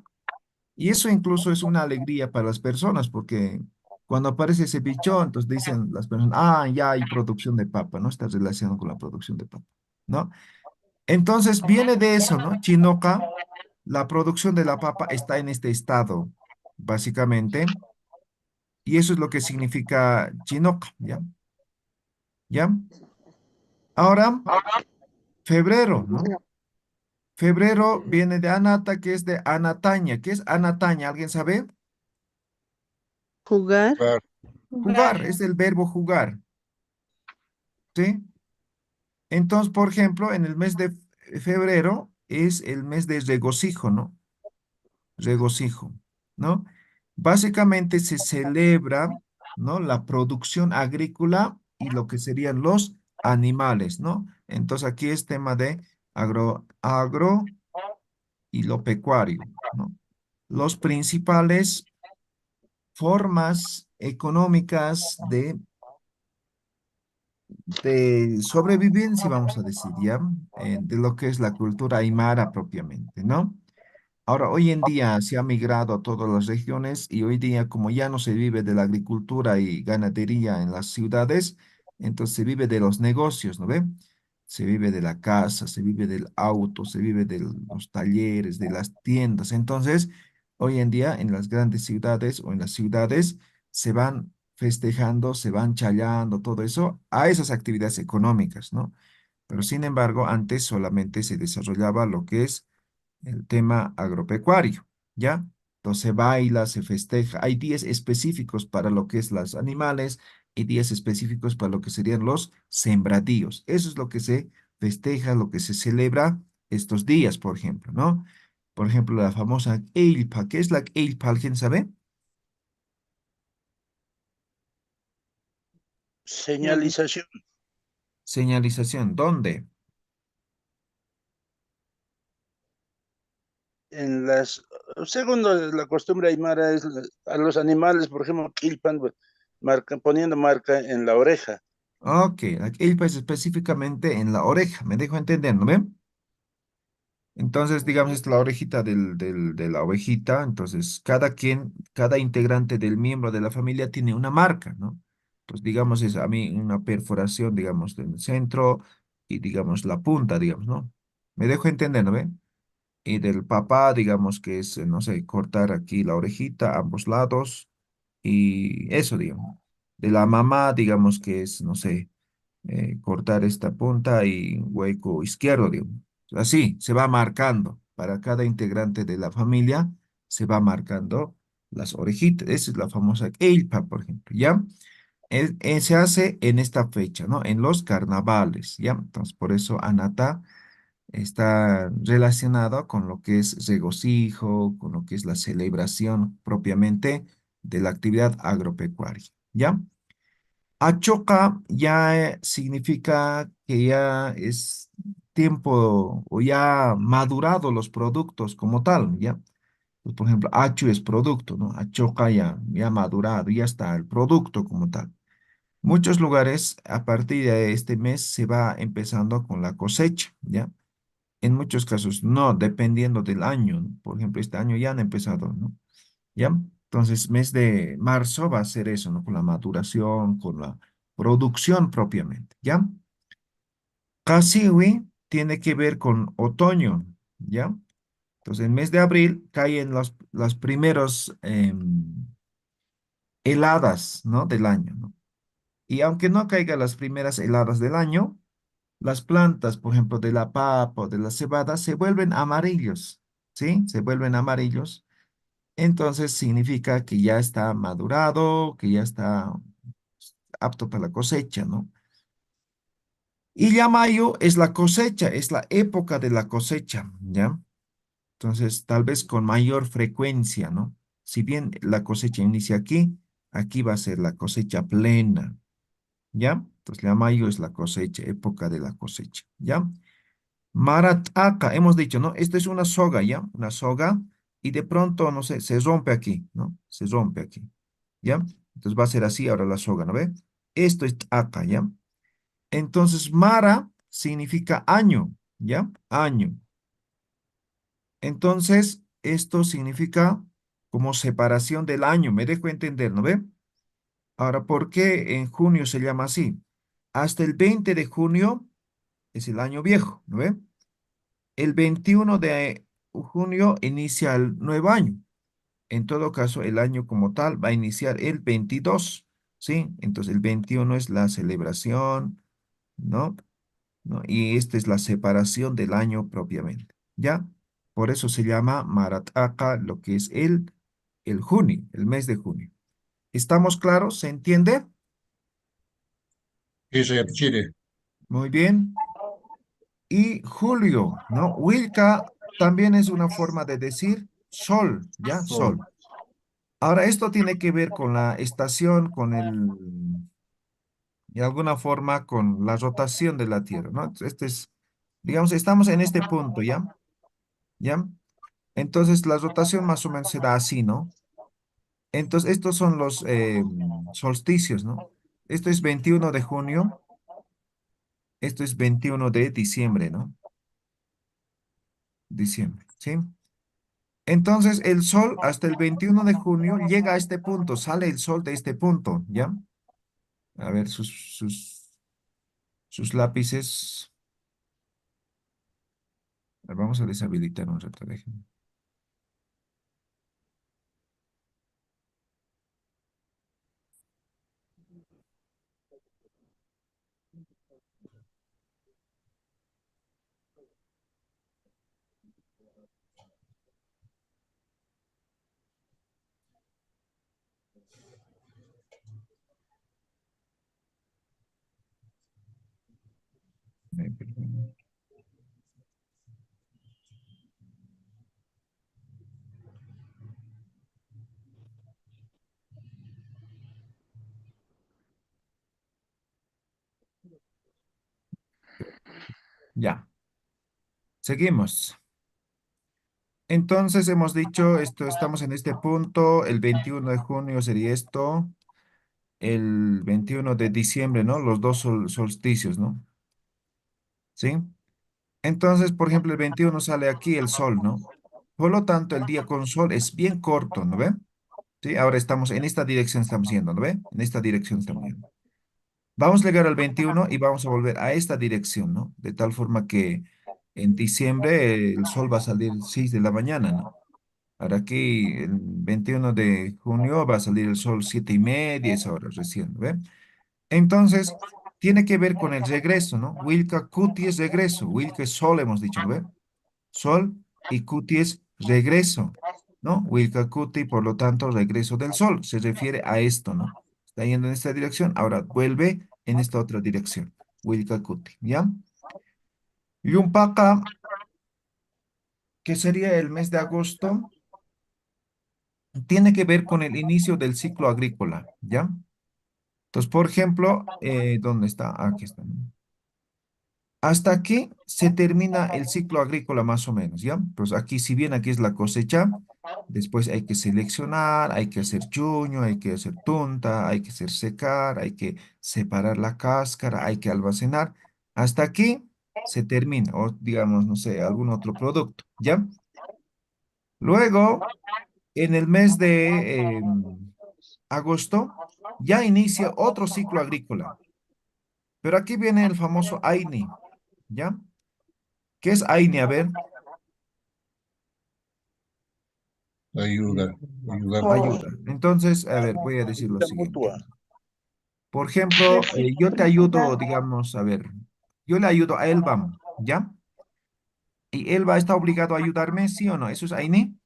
Y eso incluso es una alegría para las personas, porque cuando aparece ese bicho, entonces dicen las personas, ah, ya hay producción de papa, ¿no? Está relacionado con la producción de papa, ¿no? Entonces viene de eso, ¿no? Chinoca, la producción de la papa está en este estado, básicamente, y eso es lo que significa chinoca, ¿ya? ¿Ya? Ahora, febrero, ¿no? Febrero viene de anata, que es de anataña. ¿Qué es anataña? ¿Alguien sabe? Jugar. Claro. Jugar, es el verbo jugar, ¿sí? Entonces, por ejemplo, en el mes de febrero es el mes de regocijo, ¿no? Regocijo, ¿no? Básicamente se celebra, ¿no? La producción agrícola y lo que serían los animales, ¿no? Entonces aquí es tema de agro y lo pecuario, ¿no? Los principales formas económicas de sobrevivencia, vamos a decir, ¿ya? De lo que es la cultura aymara propiamente, ¿no? Ahora, hoy en día se ha migrado a todas las regiones y hoy día, como ya no se vive de la agricultura y ganadería en las ciudades, entonces se vive de los negocios, ¿no ve? Se vive de la casa, se vive del auto, se vive de los talleres, de las tiendas. Entonces, hoy en día en las grandes ciudades o en las ciudades se van festejando, se van chayando, todo eso a esas actividades económicas, ¿no? Pero sin embargo, antes solamente se desarrollaba lo que es el tema agropecuario, ¿ya? Entonces se baila, se festeja. Hay días específicos para lo que es los animales y días específicos para lo que serían los sembradíos. Eso es lo que se festeja, lo que se celebra estos días, por ejemplo, ¿no? Por ejemplo, la famosa Eilpa. ¿Qué es la Eilpa? ¿Alguien sabe? Señalización Señalización. ¿Dónde? en las, según la costumbre aymara, es a los animales, por ejemplo, quilpan, pues, poniendo marca en la oreja. Ok, la Eilpa es específicamente en la oreja. ¿Me dejo entender, no ven? Entonces, digamos, es la orejita de la ovejita. Entonces, cada quien, cada integrante del miembro de la familia tiene una marca, ¿no? Pues, digamos, es a mí una perforación, digamos, del centro y, digamos, la punta, digamos, ¿no? Me dejo entender, ¿no ve? Y del papá, digamos, que es, no sé, cortar aquí la orejita, ambos lados, y eso, digamos. De la mamá, digamos, que es, no sé, cortar esta punta y hueco izquierdo, digamos. Así, se va marcando. Para cada integrante de la familia se va marcando las orejitas. Esa es la famosa Eilpa, por ejemplo, ¿ya? Se hace en esta fecha, ¿no? En los carnavales, ¿ya? Entonces, por eso Anata está relacionado con lo que es regocijo, con lo que es la celebración propiamente de la actividad agropecuaria, ¿ya? Achoca ya significa que ya es tiempo o ya madurado los productos como tal, ¿ya? Pues, por ejemplo, achu es producto, ¿no? Achoca ya madurado, ya está el producto como tal. Muchos lugares a partir de este mes se va empezando con la cosecha, ¿ya? En muchos casos no, dependiendo del año, ¿no? Por ejemplo, este año ya han empezado, ¿no? ¿Ya? Entonces, mes de marzo va a ser eso, ¿no? Con la maduración, con la producción propiamente, ¿ya? Casiwi tiene que ver con otoño, ¿ya? Entonces, el mes de abril caen las primeros heladas, ¿no? Del año, ¿no? Y aunque no caigan las primeras heladas del año, las plantas, por ejemplo, de la papa o de la cebada, se vuelven amarillos, ¿sí? Se vuelven amarillos. Entonces significa que ya está madurado, que ya está apto para la cosecha, ¿no? Y ya mayo es la cosecha, es la época de la cosecha, ¿ya? Entonces, tal vez con mayor frecuencia, ¿no? Si bien la cosecha inicia aquí, aquí va a ser la cosecha plena, ¿ya? Entonces, la mayo es la cosecha, época de la cosecha, ¿ya? Marataca, hemos dicho, ¿no? Esto es una soga, ¿ya? Una soga, y de pronto, no sé, se rompe aquí, ¿no? Se rompe aquí, ¿ya? Entonces va a ser así ahora la soga, ¿no ve? Esto es taca, ¿ya? Entonces, Mara significa año, ¿ya? Año. Entonces, esto significa como separación del año, me dejo entender, ¿no ve? Ahora, ¿por qué en junio se llama así? Hasta el 20 de junio es el año viejo, ¿no ve? El 21 de junio inicia el nuevo año. En todo caso, el año como tal va a iniciar el 22, ¿sí? Entonces, el 21 es la celebración, ¿no? ¿No? Y esta es la separación del año propiamente, ¿ya? Por eso se llama Marataka, lo que es el junio, el mes de junio. ¿Estamos claros? ¿Se entiende? Sí, señor Chile. Muy bien. Y julio, ¿no? Wilka también es una forma de decir sol, ¿ya? Sol. Sol. Ahora, esto tiene que ver con la estación, con de alguna forma, con la rotación de la Tierra, ¿no? Este es, digamos, estamos en este punto, ¿ya? ¿Ya? Entonces, la rotación más o menos se da así, ¿no? Entonces, estos son los solsticios, ¿no? Esto es 21 de junio, esto es 21 de diciembre, ¿no? Diciembre, ¿sí? Entonces, el sol hasta el 21 de junio llega a este punto, sale el sol de este punto, ¿ya? A ver, sus lápices. A ver, vamos a deshabilitar un rato, déjenme. Perdón. Ya, seguimos. Entonces hemos dicho esto, estamos en este punto, el 21 de junio sería esto, el 21 de diciembre, ¿no? Los dos solsticios, ¿no? ¿Sí? Entonces, por ejemplo, el 21 sale aquí el sol, ¿no? Por lo tanto, el día con sol es bien corto, ¿no ve? ¿Sí? Ahora estamos en esta dirección estamos yendo, ¿no ve? En esta dirección estamos yendo. Vamos a llegar al 21 y vamos a volver a esta dirección, ¿no? De tal forma que en diciembre el sol va a salir 6 de la mañana, ¿no? Ahora aquí, el 21 de junio va a salir el sol 7:30, esa hora recién, ¿no ve? Entonces, tiene que ver con el regreso, ¿no? Wilka Kuti es regreso, Wilka es sol, hemos dicho, ¿no ve? Sol y Kuti es regreso, ¿no? Wilka Kuti, por lo tanto, regreso del sol, se refiere a esto, ¿no? Está yendo en esta dirección, ahora vuelve en esta otra dirección. Willkakuti, ¿ya? Yumpaka, que sería el mes de agosto, tiene que ver con el inicio del ciclo agrícola, ¿ya? Entonces, por ejemplo, ¿dónde está? Aquí está. Hasta aquí se termina el ciclo agrícola más o menos, ¿ya? Pues aquí, si bien aquí es la cosecha, después hay que seleccionar, hay que hacer chuño, hay que hacer tunta, hay que hacer secar, hay que separar la cáscara, hay que almacenar. Hasta aquí se termina, o digamos, no sé, algún otro producto, ¿ya? Luego, en el mes de agosto, ya inicia otro ciclo agrícola. Pero aquí viene el famoso AINI, ¿ya? ¿Qué es AINI? A ver, Ayuda, ayudar. ayuda. Entonces, a ver, voy a decir lo Ayuda siguiente. mutua. Por ejemplo, yo te ayudo, digamos, a ver, yo le ayudo a Elbam, ¿ya? ¿Y Elba está obligado a ayudarme, sí o no? ¿Eso es AINI?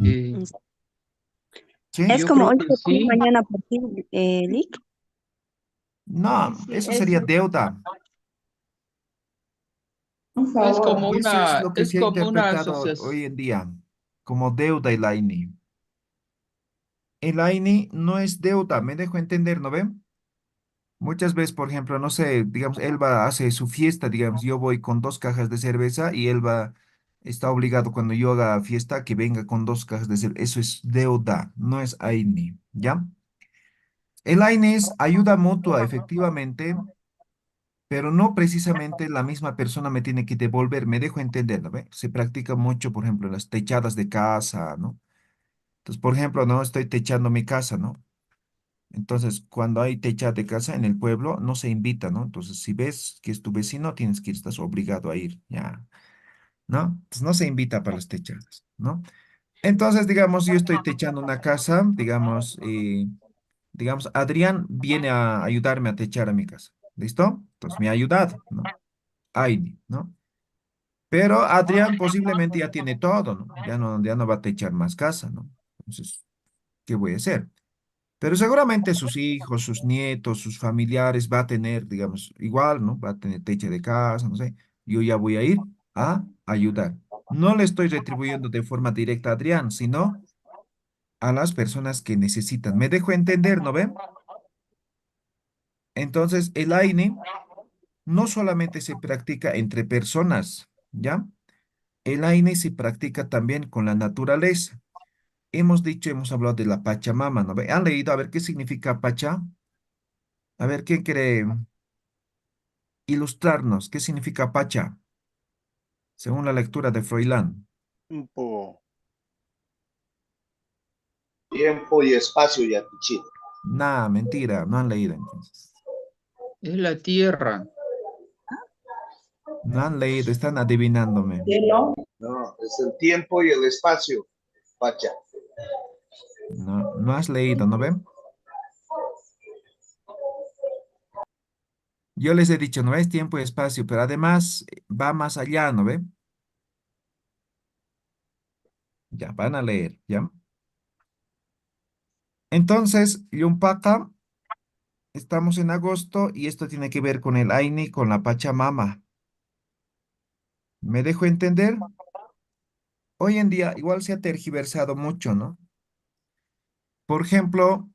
Eh, ¿Sí? Es yo como creo hoy que por ti, sí. mañana por ti, Lick. No, eso sería deuda. Y eso es lo que Es se ha como una interpretado asociación. hoy en día como deuda el AINI. El AINI no es deuda, me dejo entender, ¿no ven? Muchas veces, por ejemplo, no sé, digamos, Elba hace su fiesta, digamos, yo voy con 2 cajas de cerveza y Elba está obligado cuando yo haga fiesta que venga con 2 cajas de cerveza. Eso es deuda, no es AINI, ¿ya? El AINI es ayuda mutua, efectivamente, pero no precisamente la misma persona me tiene que devolver, me dejo entender, ¿no ve? Se practica mucho, por ejemplo, en las techadas de casa, ¿no? Entonces, por ejemplo, no estoy techando mi casa, ¿no? Entonces, cuando hay techa de casa en el pueblo, no se invita, ¿no? Entonces, si ves que es tu vecino, tienes que ir, estás obligado a ir, ya, ¿no? Entonces, no se invita para las techadas, ¿no? Entonces, digamos, yo estoy techando una casa, digamos, Adrián viene a ayudarme a techar a mi casa, ¿listo? Entonces, me ha ayudado, ¿no? Aini, ¿no? Pero Adrián posiblemente ya tiene todo, ¿no? Ya no va a techar más casa, ¿no? Entonces, ¿qué voy a hacer? Pero seguramente sus hijos, sus nietos, sus familiares va a tener, digamos, igual, ¿no? Va a tener techo de casa, no sé. Yo ya voy a ir a ayudar. No le estoy retribuyendo de forma directa a Adrián, sino a las personas que necesitan. ¿Me dejo entender, no ven? Entonces, el AINE no solamente se practica entre personas, ¿ya? El AINE se practica también con la naturaleza. Hemos hablado de la Pachamama, ¿no ve? ¿Han leído? A ver, ¿qué significa Pacha? A ver, ¿quién quiere ilustrarnos qué significa Pacha, según la lectura de Froilán? Tiempo. Tiempo y espacio, Yatichiri. Nah, mentira, no han leído entonces. Es la tierra. No han leído, están adivinándome. No, es el tiempo y el espacio, Pacha. No, no has leído, ¿no ven? Yo les he dicho, no es tiempo y espacio, pero además va más allá, ¿no ven? Ya, van a leer, ¿ya? Entonces, Yumpaka, estamos en agosto y esto tiene que ver con el Aini, con la Pachamama. ¿Me dejo entender? Hoy en día igual se ha tergiversado mucho, ¿no? Por ejemplo,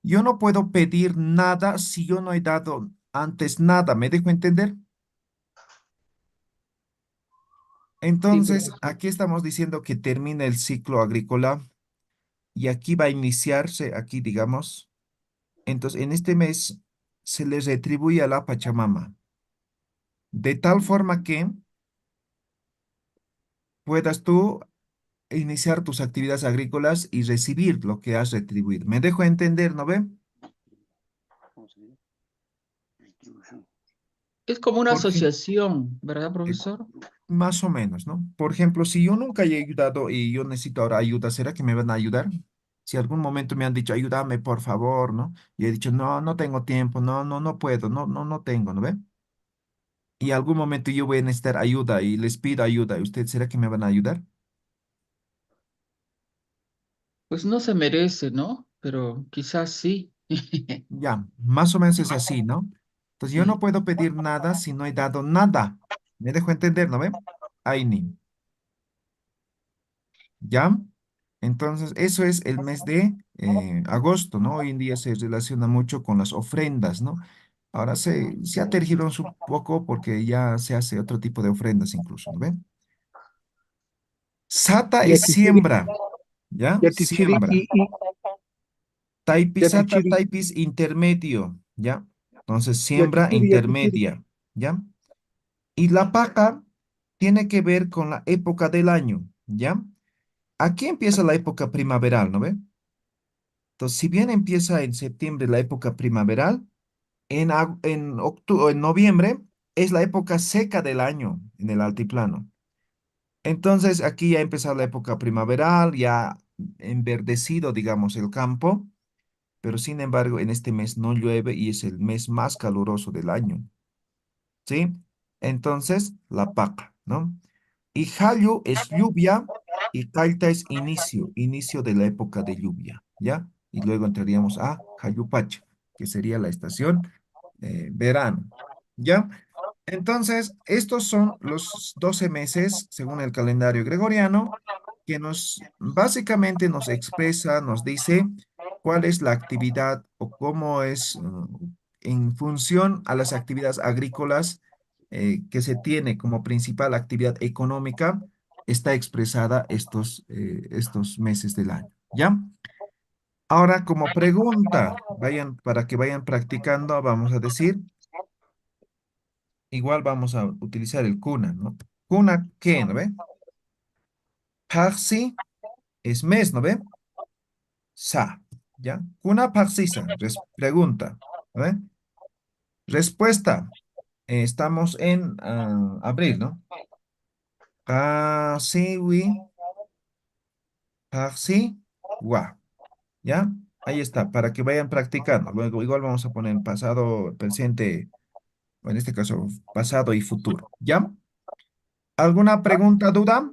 yo no puedo pedir nada si yo no he dado antes nada, ¿me dejo entender? Sí, Entonces, profesor. aquí estamos diciendo que termina el ciclo agrícola y aquí va a iniciarse, aquí digamos, entonces en este mes se le retribuye a la Pachamama, de tal forma que puedas tú iniciar tus actividades agrícolas y recibir lo que has retribuido. ¿Me dejo entender, no ve? Es como una Porque asociación, ¿verdad, eh, profesor? más o menos, ¿no? Por ejemplo, si yo nunca he ayudado y yo necesito ahora ayuda, ¿será que me van a ayudar? Si algún momento me han dicho, ayúdame, por favor, ¿no? Y he dicho, no, no tengo tiempo, no, no, no puedo, no, no, no tengo, ¿no ve? Y algún momento yo voy a necesitar ayuda y les pido ayuda. ¿Y usted será que me van a ayudar? Pues no se merece, ¿no? Pero quizás sí. Ya, más o menos es así, ¿no? Entonces yo no puedo pedir nada si no he dado nada. ¿Me dejo entender, no ve? Aini. ¿Ya? Entonces, eso es el mes de agosto, ¿no? Hoy en día se relaciona mucho con las ofrendas, ¿no? Ahora se ha tergiversado un poco porque ya se hace otro tipo de ofrendas incluso, ¿no ven? Sata es Yatichiri, siembra, ¿ya? Yatichiri Siembra. y Taipisata, Yatichiri, taipis intermedio, ¿ya? Entonces, siembra Yatichiri, Yatichiri. intermedia, ¿ya? Y la paca tiene que ver con la época del año, ¿ya? Aquí empieza la época primaveral, ¿no ve? Entonces, si bien empieza en septiembre la época primaveral, en noviembre es la época seca del año en el altiplano. Entonces, aquí ya ha empezado la época primaveral, ya enverdecido, digamos, el campo, pero sin embargo, en este mes no llueve y es el mes más caluroso del año, ¿sí? Entonces, la paca, ¿no? Y Hayu es lluvia y Taita es inicio de la época de lluvia, ¿ya? Y luego entraríamos a Hayupacha, que sería la estación verano, ¿ya? Entonces, estos son los 12 meses, según el calendario gregoriano, que básicamente nos expresa, nos dice cuál es la actividad o cómo es en función a las actividades agrícolas que se tiene como principal actividad económica, está expresada estos meses del año, ¿ya? Ahora, como pregunta, para que vayan practicando, vamos a decir, igual vamos a utilizar el kuna, ¿no? Kuna, ¿qué, no ve? Parsi es mes, ¿no ve? Sa, ¿ya? Kuna parsisa, pregunta, ¿no ve? Respuesta, estamos en abril, ¿no? Pasiwi, parsi, wa, ¿ya? Ahí está, para que vayan practicando. Luego, igual vamos a poner pasado, presente, o en este caso, pasado y futuro, ¿ya? ¿Alguna pregunta, duda?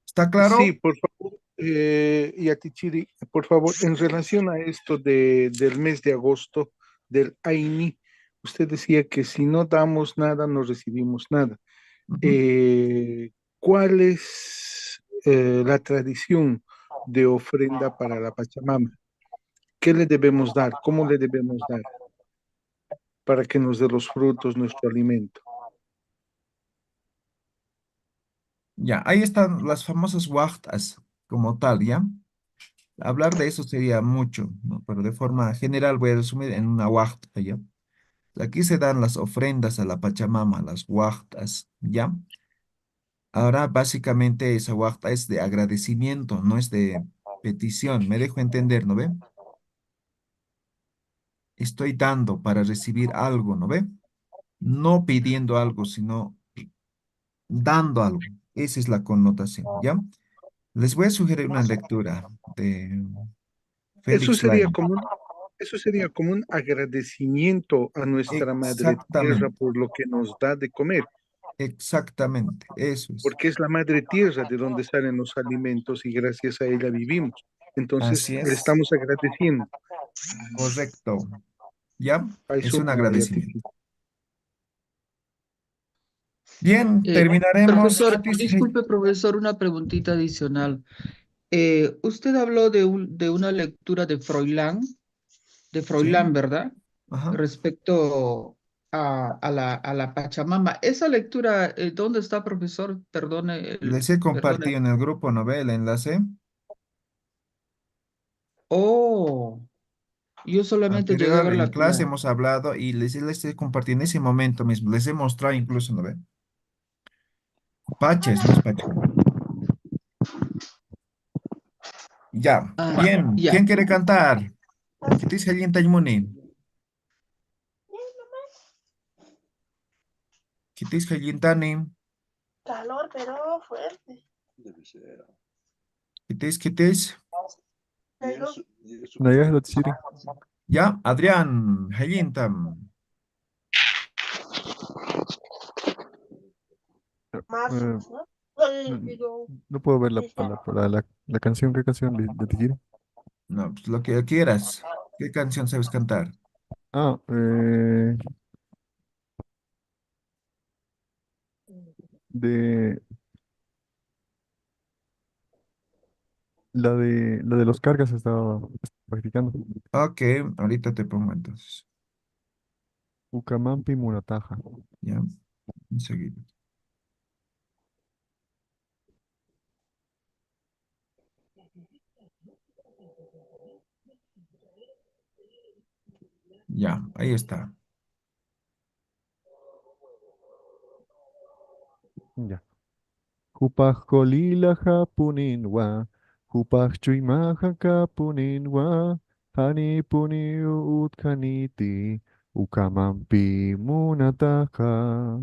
¿Está Sí, claro? por favor, Yatichiri, por favor, en relación a esto del mes de agosto, del Aini, usted decía que si no damos nada, no recibimos nada. Ujú. ¿Cuál es la tradición de ofrenda para la Pachamama? ¿Qué le debemos dar? ¿Cómo le debemos dar para que nos dé los frutos, nuestro alimento? Ya, ahí están las famosas waqtas como tal, ¿ya? Hablar de eso sería mucho, ¿no? Pero de forma general voy a resumir en una waqta, ¿ya? Aquí se dan las ofrendas a la Pachamama, las waqtas, ¿ya? Ahora, básicamente, esa waqta es de agradecimiento, no es de petición. Me dejo entender, ¿no ve? Estoy dando para recibir algo, ¿no ve? No pidiendo algo, sino dando algo. Esa es la connotación, ¿ya? Les voy a sugerir una lectura de Eso Félix sería Lane. como eso sería como un agradecimiento a nuestra madre tierra Exactamente, por lo que nos da de comer, exactamente, eso es. porque es la madre tierra de donde salen los alimentos y gracias a ella vivimos. Entonces, Así le es, estamos agradeciendo. correcto, ¿ya? Ahí Es un suma, agradecimiento. Bien, Eh, terminaremos. ¿Qué profesor, dice? disculpe, profesor, una preguntita adicional. Usted habló de una lectura de Sí, Froilán, ¿verdad? ajá. Respecto a la Pachamama. Esa lectura, ¿dónde está, profesor? Les he Perdone. compartido en el grupo, ¿no ve el enlace? Oh, yo solamente llegué a Anterior ver en clase la. hemos hablado y les he compartido en ese momento mismo. Les he mostrado incluso, ¿no ve? Paches, no es Pachamama. Ya, bien. Ya. ¿Quién quiere cantar? ¿Qué dice alguien Taimuni? ¿Qué dice alguien Tani? Calor, pero fuerte. ¿Qué dice? ¿Qué dice? Pero Naya, Yatichiri. Ya, Adrián, Hayintam. marzo, Eh, ¿no? No puedo ver la canción. ¿Qué canción de Tichiri? No, pues lo que quieras. ¿Qué canción sabes cantar? Ah, de la de los cargas estaba practicando. Ok, ahorita te pongo entonces. Ucamampi Munataja. Ya, enseguida. Ya, ahí está. Ya. Hupaj kolila hapuninwa, hupaj chuymaja kapuninwa, hani puniu utkaniti, ukamampi munataja.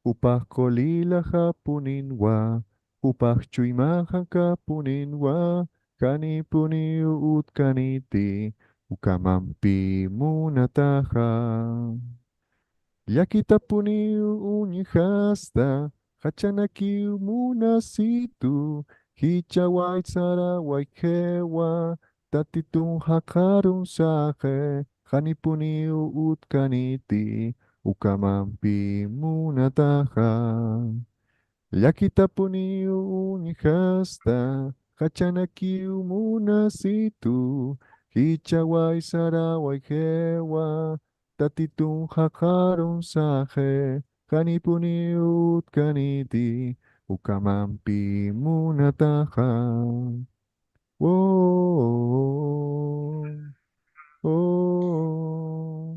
Hupaj kolila hapuninwa, hupaj chuymaja kapuninwa, hani puniu utkaniti, ukamampi munataja. Llakitapuniu uñihasta, hachanakiu munasitu, hichawai sarawai hewa, tatitun hakarun saje, hanipuniu utkaniti, ukamampi munataja. Llakitapuniu uñihasta, hachanakiu munasitu, hichawai sarawai hewa, tatitun hakarun saje, kanipuniut kaniti, ukamampi munataha. Oh, oh,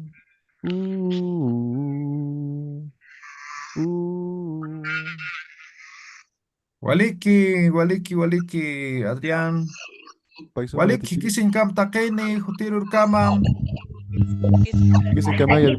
Waliki, Waliki, Waliki, Adrián. Paisano de Waliki, Tichiri. kisin kam takeni, hutirur kamam. Kisi kamaya